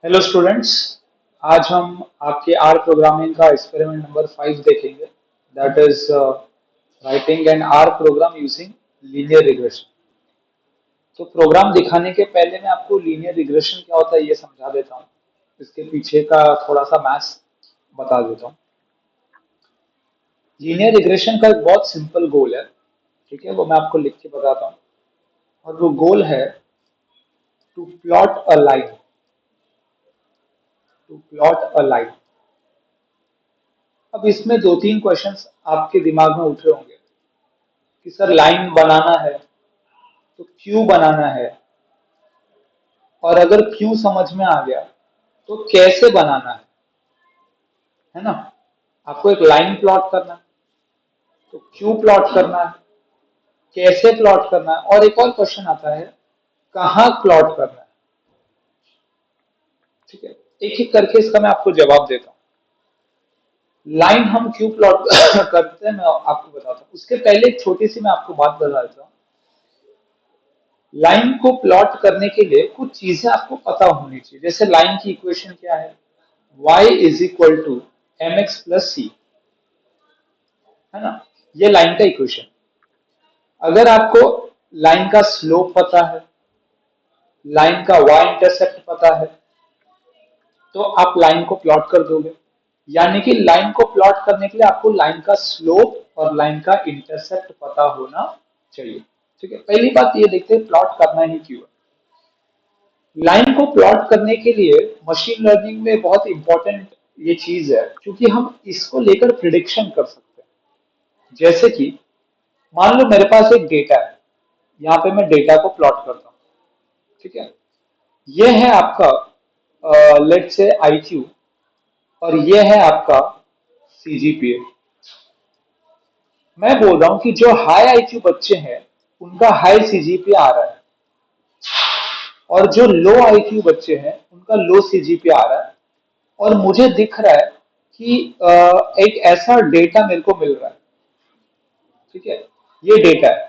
Hello students. आज हम आपके आर प्रोग्रामिंग का एक्सपेरिमेंट नंबर 5 देखेंगे। That is writing an R program using linear regression. तो प्रोग्राम दिखाने के पहले मैं आपको लीनियर रिग्रेशन क्या होता है ये समझा देता हूँ। इसके पीछे का थोड़ा सा मैथ्स बता देता हूँ। लीनियर रिग्रेशन का एक बहुत सिंपल गोल है, ठीक है, वो मैं आपको लिख के बताता हूँ। और वो गोल है to plot a line. To plot a line. अब इसमें दो तीन क्वेश्चंस आपके दिमाग में उठ रहे होंगे कि सर लाइन बनाना है तो क्यों बनाना है, और अगर क्यों समझ में आ गया तो कैसे बनाना है ना। आपको एक लाइन प्लॉट करना है तो क्यों प्लॉट करना है, कैसे प्लॉट करना है, और एक और क्वेश्चन आता है कहाँ प्लॉट करना है। ठीक है, एक एक करके इसका मैं आपको जवाब देता हूँ। लाइन हम क्यों प्लॉट करते हैं मैं आपको बताता हूँ। उसके पहले एक छोटी सी मैं आपको बात बता देता हूँ। लाइन को प्लॉट करने के लिए कुछ चीजें आपको पता होनी चाहिए। जैसे लाइन की इक्वेशन क्या है, y is equal to m x plus c, है ना। ये लाइन का इक्वेशन। अगर आपको लाइन का स्लोप पता है, लाइन का y इंटरसेप्ट पता है, तो आप लाइन को प्लॉट कर दोगे। यानी कि लाइन को प्लॉट करने के लिए आपको लाइन का स्लोप और लाइन का इंटरसेप्ट पता होना चाहिए। ठीक है, पहली बात ये देखते हैं प्लॉट करना ही क्यों है। लाइन को प्लॉट करने के लिए मशीन लर्निंग में बहुत इंपॉर्टेंट ये चीज है, क्योंकि हम इसको लेकर प्रिडिक्शन कर सकते हैं। जैसे कि मान लो मेरे पास एक डेटा है, यहाँ पे मैं डेटा को प्लॉट करता हूँ। ठीक है, ये है आपका लेट से आईक्यू, और ये है आपका सीजीपीए। मैं बोल रहा हूँ कि जो हाई आईक्यू बच्चे हैं उनका हाई सीजीपीए आ रहा है, और जो लो आईक्यू बच्चे हैं उनका लो सीजीपीए आ रहा है। और मुझे दिख रहा है कि एक ऐसा डेटा मेरे को मिल रहा है। ठीक है, ये डेटा है।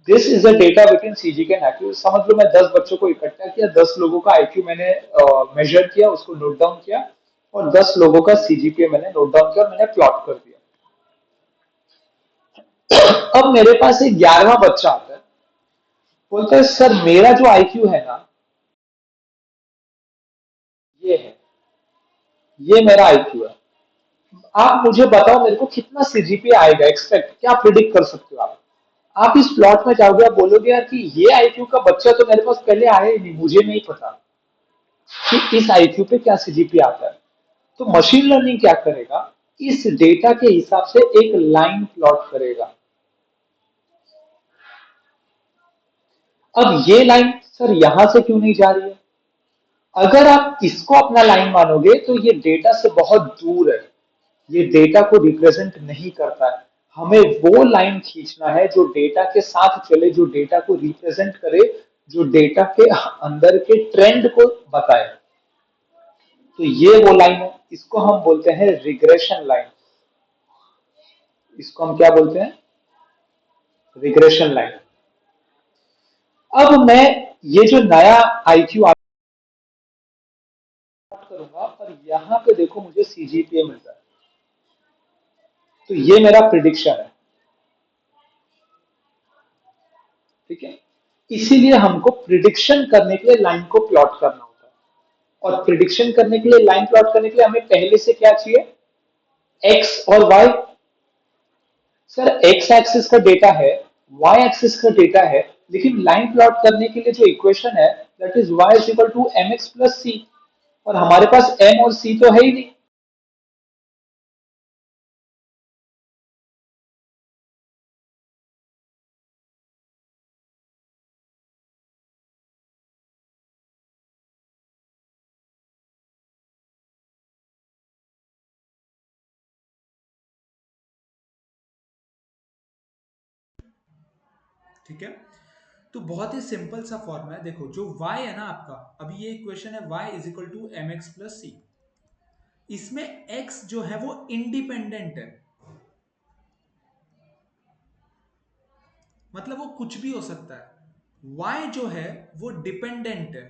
This is a data between CGK and IQ. समझ लो मैं 10 बच्चों को इकट्ठा किया, 10 लोगों का आईक्यू मैंने मेजर किया, उसको नोट डाउन किया, और 10 लोगों का सीजीपीए मैंने नोट डाउन किया और मैंने प्लॉट कर दिया। अब मेरे पास एक 11वां बच्चा आता है, बोलता है सर मेरा जो आईक्यू है ना, ये है, ये मेरा आईक्यू है। आप मुझे बताओ मेरे को कितना सीजीपीए आएगा, एक्सपेक्ट क्या प्रिडिक्ट कर सकते हो आप इस प्लॉट में जाओगे, आप बोलोगे यार कि ये आईक्यू का बच्चा तो मेरे पास पहले आया ही नहीं, मुझे नहीं पता कि इस आईक्यू पे क्या सीजीपीए आता है। तो मशीन लर्निंग क्या करेगा, इस डेटा के हिसाब से एक लाइन प्लॉट करेगा। अब ये लाइन सर यहां से क्यों नहीं जा रही है। अगर आप इसको अपना लाइन मानोगे तो ये डेटा से बहुत दूर है, ये डेटा को रिप्रेजेंट नहीं करता है। हमें वो लाइन खींचना है जो डेटा के साथ चले, जो डेटा को रिप्रेजेंट करे, जो डेटा के अंदर के ट्रेंड को बताए। तो ये वो लाइन है, इसको हम बोलते हैं रिग्रेशन लाइन। इसको हम क्या बोलते हैं, रिग्रेशन लाइन। अब मैं ये जो नया आईक्यू करूंगा और यहां पे देखो मुझे सीजीपीए मिलता है, तो ये मेरा प्रिडिक्शन है। ठीक है, इसीलिए हमको प्रिडिक्शन करने के लिए लाइन को प्लॉट करना होता है। और प्रिडिक्शन करने के लिए, लाइन प्लॉट करने के लिए हमें पहले से क्या चाहिए, एक्स और वाई। सर एक्स एक्सिस का डेटा है, वाई एक्सिस का डेटा है, लेकिन लाइन प्लॉट करने के लिए जो इक्वेशन है that is y is equal to m x plus c, और हमारे पास m और c तो है ही नहीं। ठीक है। तो बहुत ही सिंपल सा फॉर्मूला है। देखो जो y है ना आपका, अभी ये इक्वेशन है y is equal to m x plus c. इसमें x जो है वो इंडिपेंडेंट है, मतलब वो कुछ भी हो सकता है। y जो है वो डिपेंडेंट है,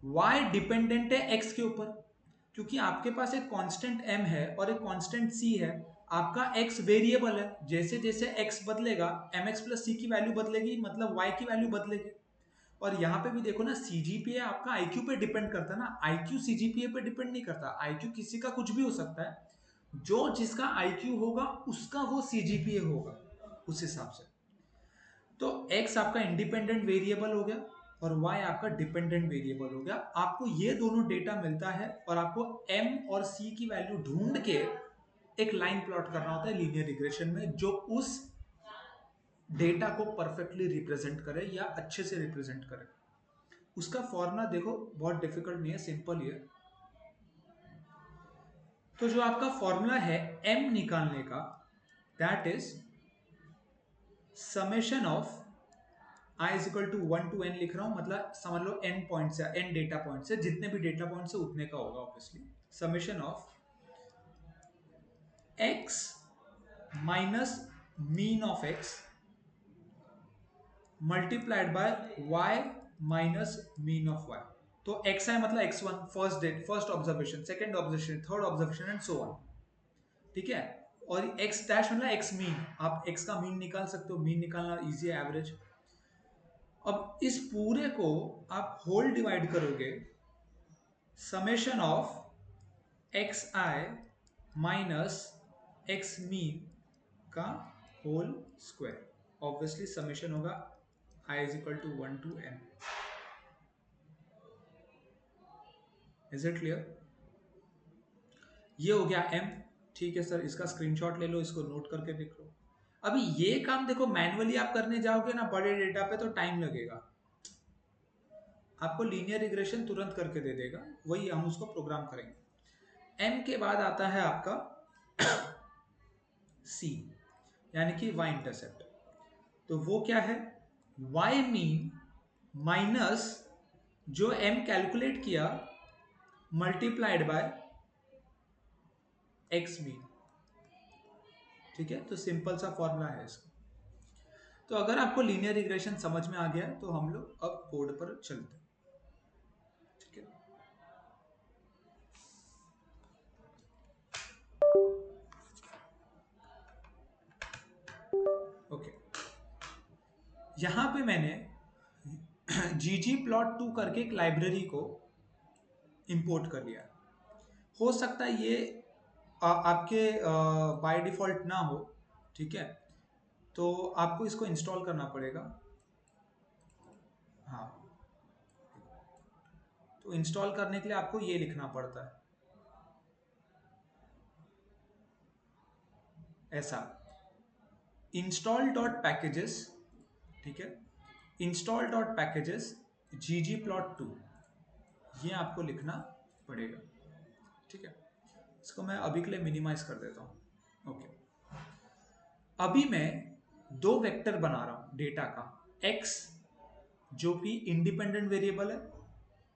y डिपेंडेंट है x के ऊपर, क्योंकि आपके पास एक कांस्टेंट m है और एक कांस्टेंट c है। आपका x वेरिएबल है, जैसे जैसे x बदलेगा mx प्लस c की वैल्यू बदलेगी, मतलब y की वैल्यू बदलेगी। और यहाँ पे भी देखो ना, सीजीपीए आपका आईक्यू पे डिपेंड करता है ना, आईक्यू सीजीपीए पे डिपेंड नहीं करता। आईक्यू किसी का कुछ भी हो सकता है, जो जिसका आईक्यू होगा उसका वो सीजीपीए होगा उस हिसाब से। तो x आपका इंडिपेंडेंट वेरिएबल हो गया और y आपका डिपेंडेंट वेरिएबल हो गया। आपको ये दोनों डेटा मिलता है और आपको m और c की वैल्यू ढूंढ के एक लाइन प्लॉट करना होता है लीनियर रिग्रेशन में, जो उस डेटा को परफेक्टली रिप्रेजेंट करे या अच्छे से रिप्रेजेंट करे। उसका फॉर्मूला देखो, बहुत डिफिकल्ट नहीं है, सिंपल ही है। तो जो आपका फॉर्मूला है m निकालने का, that is summation of i is equal to 1 to n लिख रहा हूं, मतलब समझ लो n पॉइंट से, n डेटा पॉइंट से, जितने भी डेटा पॉइंट से उतने का होगा obviously. Summation of x minus mean of x multiplied by y minus mean of y। तो x है मतलब x1 first data, first observation, second observation, third observation and so on. ठीक है। और x डैश मतलब x मीन, आप x का mean निकाल सकते हो, मीन निकालना इजी है, एवरेज। अब इस पूरे को आप होल डिवाइड करोगे, summation of x i minus x mean का होल स्क्वायर। ऑब्वियसली समेशन होगा i is equal to 1 to n। Is it clear? ये हो गया m। ठीक है सर, इसका स्क्रीनशॉट ले लो, इसको नोट करके लिख लो। अभी ये काम देखो मैनुअली आप करने जाओगे ना बड़े डेटा पे तो टाइम लगेगा। आपको लीनियर रिग्रेशन तुरंत करके दे देगा, वही हम उसको प्रोग्राम करेंगे। m के बाद आता है आपका c, यानी कि y इंटरसेप्ट। तो वो क्या है, y मीन माइनस जो m कैलकुलेट किया मल्टीप्लाइड बाय x मीन। ठीक है, तो सिंपल सा फॉर्मूला है इसका। तो अगर आपको लीनियर रिग्रेशन समझ में आ गया तो हम लोग अब कोड पर चलते हैं। ठीक है, ओके। यहां पे मैंने ggplot2 करके एक लाइब्रेरी को इंपोर्ट कर लिया। हो सकता है ये आपके बाय डिफॉल्ट ना हो, ठीक है, तो आपको इसको इंस्टॉल करना पड़ेगा। हाँ, तो इंस्टॉल करने के लिए आपको ये लिखना पड़ता है, ऐसा इंस्टॉल डॉट पैकेजेस। ठीक है, इंस्टॉल डॉट पैकेजेस ggplot2, ये आपको लिखना पड़ेगा। ठीक है, इसको मैं अभी के लिए मिनिमाइज कर देता हूँ। ओके, अभी मैं दो वेक्टर बना रहा हूँ डेटा का, x जो कि इंडिपेंडेंट वेरिएबल है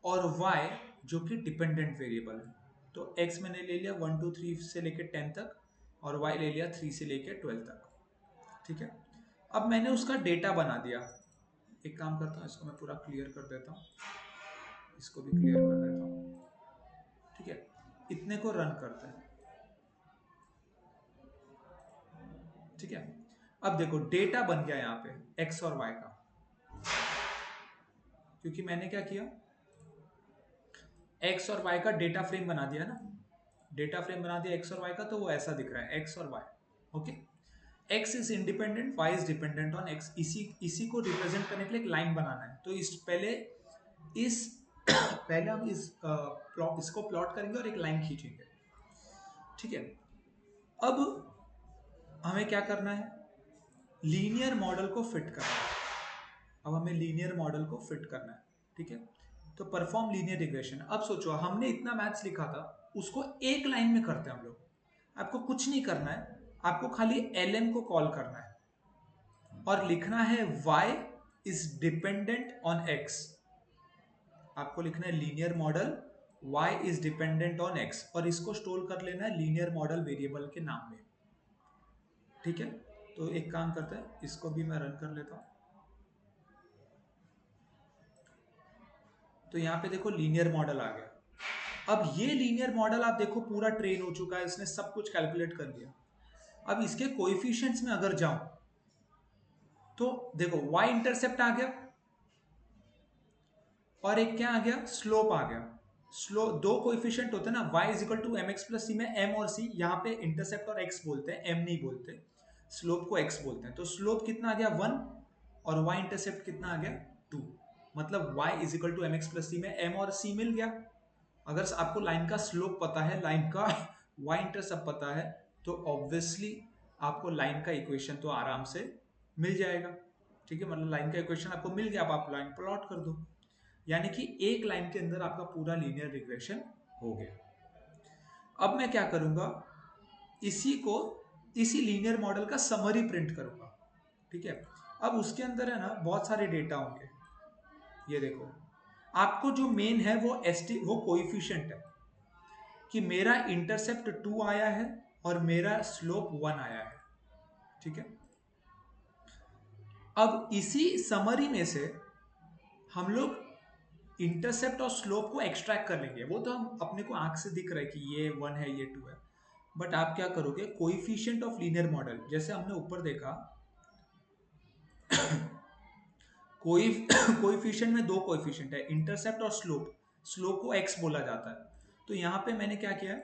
और y जो कि डिपेंडेंट वेरिएबल है। तो x मैंने ले लिया 1 2 3 से लेकर 10 तक और y ले लिया 3 से लेकर 12 तक। ठीक है, अब मैंने उसका डेटा बना दिया। एक काम करता हूँ, इसको मैं पूरा क्लियर कर देता हूँ, इसको भी क्लियर कर देता हूँ। ठीक है, इतने को रन करते हैं। ठीक है, अब देखो डेटा बन गया यहाँ पे x और y का, क्योंकि मैंने क्या किया, x और y का डेटा फ्रेम बना दिया ना, डेटा फ्रेम बना दिया x और y का, तो वो ऐसा दिख रहा है x और y। Okay, x is independent, y is dependent on x। इसी को रिप्रेजेंट करने के लिए एक लाइन बनाना है। तो इस पहले हम इसको प्लॉट करेंगे और एक लाइन खींचेंगे। ठीक है, अब हमें क्या करना है, लीनियर मॉडल को फिट करना है। अब हमें लीनियर मॉडल को फिट करना है। ठीक है, तो परफॉर्म लीनियर रिग्रेशन। अब सोचो हमने इतना मैथ्स लिखा था, उसको एक लाइन में करते हैं हम लोग। आपको कुछ नहीं करना है, आपको खाली lm को कॉल करना है और लिखना है y is dependent on x। आपको लिखना है linear model y is dependent on x और इसको स्टोर कर लेना है लीनियर मॉडल वेरिएबल के नाम में। ठीक है, तो एक काम करते हैं, इसको भी मैं रन कर लेता हूं। तो यहाँ पे देखो लीनियर मॉडल आ गया। अब ये लीनियर मॉडल आप देखो पूरा ट्रेन हो चुका है, इसने सब कुछ कैलकुलेट कर लिया। अब इसके कोएफिशिएंट्स में अगर जाऊं तो देखो y इंटरसेप्ट आ गया और एक क्या आ गया, स्लोप आ गया। स्लो दो कोएफिशिएंट होते हैं ना, y is equal to m x plus c में m और c, यहाँ पे इंटरसेप्ट और x बोलते हैं, m नहीं बोलते, स्लोप को x बोलते हैं। तो स्लोप कितना आ गया 1 और y इंटरसेप्ट कितना आ गया 2। मतलब y is equal to m x plus c में m और c मिल गया। अगर आपको लाइन का स्लोप पता है, लाइन का y इंटरसेप्ट पता है, तो ऑब्वियसली आपको लाइन का इक्वेशन तो आराम से मिल जाएगा। ठीक है, मतलब लाइन का इक्वेशन आपको मिल गया, अब आप लाइन प्लॉट कर दो, यानी कि एक लाइन के अंदर आपका पूरा लीनियर रिग्रेशन हो गया। अब मैं क्या करूंगा, इसी को, इसी लीनियर मॉडल का समरी प्रिंट करूंगा। ठीक है, अब उसके अंदर है ना बहुत सारे डेटा होंगे। ये देखो, आपको जो मेन है वो कोएफिशिएंट है कि मेरा इंटरसेप्ट 2 आया है और मेरा स्लोप 1 आया है। ठीक है, अब इसी समरी में से हम लोग इंटरसेप्ट और स्लोप को एक्सट्रैक्ट कर लेंगे। वो तो हम अपने को आंख से दिख रहा है कि ये 1 है ये 2 है, बट आप क्या करोगे, कोएफिशिएंट ऑफ लीनियर मॉडल, जैसे हमने ऊपर देखा कोई कोएफिशिएंट में दो कोएफिशिएंट है, इंटरसेप्ट और स्लोप। स्लोप को x बोला जाता है। तो यहां पे मैंने क्या किया,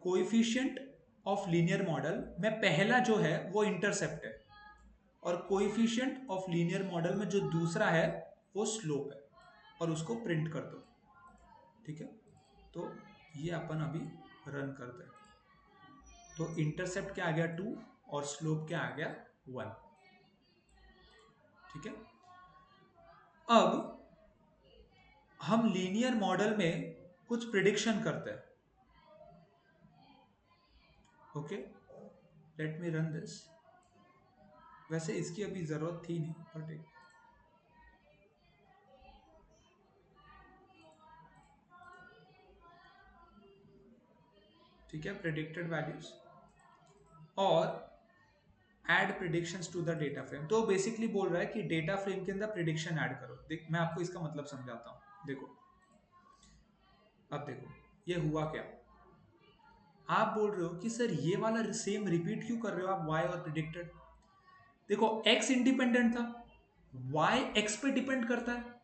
कोएफिशिएंट ऑफ लीनियर मॉडल में पहला जो है वो इंटरसेप्ट है और कोएफिशिएंट ऑफ लीनियर मॉडल में जो दूसरा है वो स्लोप है, और उसको प्रिंट कर दो। ठीक है, तो ये अपन अभी रन करते हैं। तो इंटरसेप्ट क्या आ गया 2 और स्लोप क्या आ गया 1। ठीक है, अब हम लीनियर मॉडल में कुछ प्रिडिक्शन करते हैं। Okay, let me run this. वैसे इसकी अभी जरूरत थी नहीं, बट ठीक है, प्रिडिक्टेड वैल्यूज और add predictions to the data frame. तो बेसिकली बोल रहा है कि डेटा फ्रेम के अंदर प्रिडिक्शन ऐड करो। देख, मैं आपको इसका मतलब समझाता हूं। देखो, अब देखो ये हुआ क्या, आप बोल रहे हो कि सर ये वाला सेम रिपीट क्यों कर रहे हो आप, y और प्रिडिक्टेड। देखो x इंडिपेंडेंट था, y x पे डिपेंड करता है,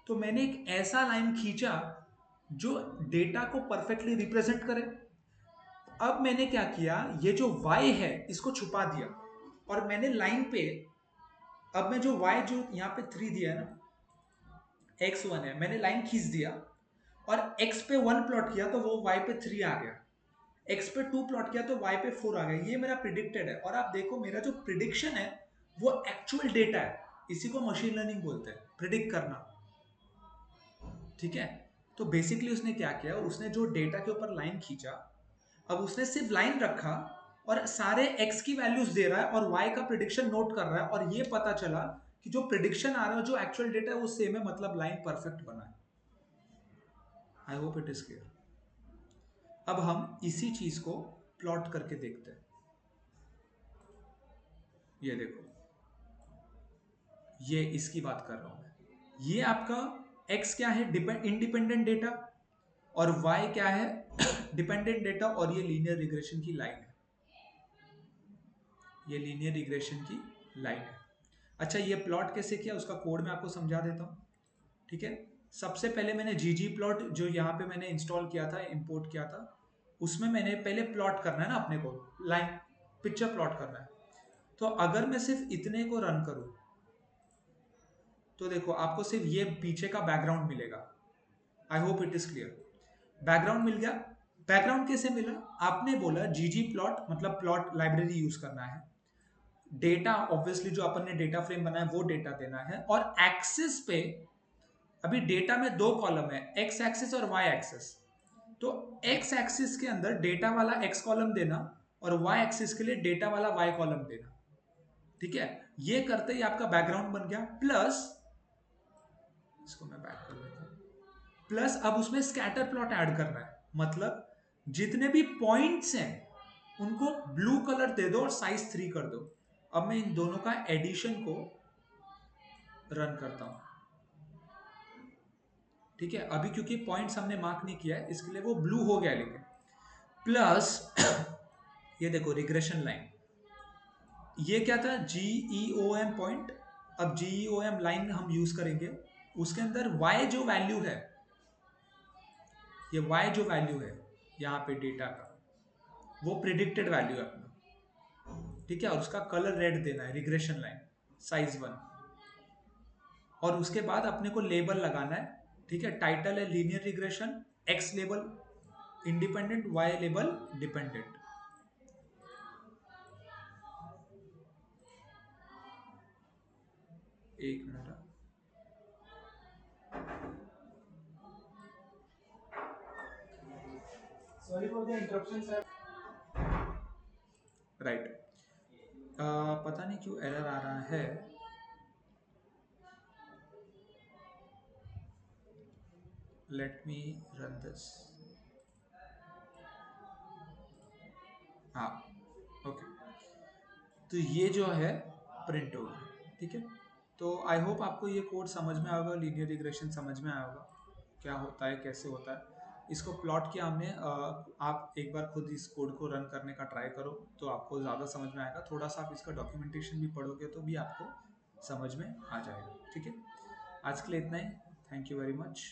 तो मैंने एक ऐसा लाइन खींचा जो डेटा को परफेक्टली रिप्रेजेंट करे। अब मैंने क्या किया, ये जो y है इसको छुपा दिया और मैंने लाइन पे, अब मैं जो y जो यहाँ पे 3 दिया है ना, x1 है, मैंने लाइन खींच दिया और x पे 1 प्लॉट किया तो वो y पे 3 आ गया, x पे 2 प्लॉट किया तो y पे 4 आ गया। ये मेरा प्रिडिक्टेड है, और आप देखो मेरा जो प्रिडिक्शन है वो एक्चुअल डेटा है। इसी को मशीन लर्निंग बोलते हैं, प्रिडिक्ट करना। ठीक है, तो बेसिकली उसने क्या किया, उसने जो डेटा के ऊपर लाइन खींचा, अब उसने सिर्फ लाइन रखा और सारे x की वैल्यूज दे रहा है और y का प्रिडिक्शन नोट कर रहा है, और ये पता चला कि जो प्रिडिक्शन आ रहा है, जो एक्चुअल डेटा है वो सेम है, मतलब लाइन परफेक्ट बना है। आई होप इट इज क्लियर। अब हम इसी चीज को प्लॉट करके देखते हैं। ये देखो, ये इसकी बात कर रहा हूं मैं। ये आपका x क्या है, इंडिपेंडेंट डेटा, और y क्या है डिपेंडेंट डेटा, और ये लीनियर रिग्रेशन की लाइन है। ये लीनियर रिग्रेशन की लाइन है। अच्छा, ये प्लॉट कैसे किया उसका कोड मैं आपको समझा देता हूँ। ठीक है, सबसे पहले मैंने ggplot जो यहाँ पे मैंने इंस्टॉल किया था, इंपोर्ट किया था, उसमें मैंने पहले प्लॉट करना है ना अपने को, लाइन पिक्चर प्लॉट करना है। तो अगर मैं सिर्फ इतने को रन करूं तो देखो आपको सिर्फ ये पीछे का बैकग्राउंड मिलेगा। I hope it is clear. Background मिल गया। बैकग्राउंड कैसे मिला, आपने बोला ggplot मतलब प्लॉट लाइब्रेरी यूज करना है, डेटा ऑब्वियसली जो अपन ने डेटा फ्रेम बनाया वो डेटा देना है, और एक्सिस पे अभी डेटा में दो कॉलम है, एक्स एक्सिस और वाई एक्सिस। तो एक्स एक्सिस के अंदर डेटा वाला एक्स कॉलम देना और वाई एक्सिस के लिए डेटा वाला वाई कॉलम देना। ठीक है, ये करते ही आपका बैकग्राउंड बन गया। प्लस इसको मैं बैक कर देता हूं। प्लस अब उसमें स्कैटर प्लॉट ऐड करना है, मतलब जितने भी पॉइंट्स हैं उनको ब्लू कलर दे दो और साइज 3 कर दो। अब मैं इन दोनों का एडिशन को रन करता हूं। ठीक है, अभी क्योंकि पॉइंट्स हमने मार्क नहीं किया है इसके लिए वो ब्लू हो गया, लेकिन प्लस ये देखो रिग्रेशन लाइन, ये क्या था, GEOM पॉइंट। अब GEOM लाइन हम यूज करेंगे, उसके अंदर y जो वैल्यू है, ये y जो वैल्यू है यहाँ पे डेटा का, वो प्रिडिक्टेड वैल्यू है अपना, ठीक है, और उसका कलर रेड देना है, रिग्रेशन लाइन साइज 1। और उसके बाद अपने को लेबल लगाना है, ठीक है, टाइटल है linear regression, x label independent, y label dependent. एक minute, sorry for the interruption sir. Right. पता नहीं क्यों एरर आ रहा है। Let me run this. हाँ, ओके। तो ये जो है प्रिंट हो गया, ठीक है। तो आई होप आपको ये कोड समझ में आएगा, लीनियर रिग्रेशन समझ में आएगा क्या होता है, कैसे होता है। इसको प्लॉट किया हमने, आप एक बार खुद इस कोड को रन करने का ट्राई करो तो आपको ज़्यादा समझ में आएगा। थोड़ा सा आप इसका डॉक्यूमेंटेशन भी पढ़ोगे तो भी आपको समझ में आ जाएगा, ठीक है। आज के लिए इतना ही। Thank you very much.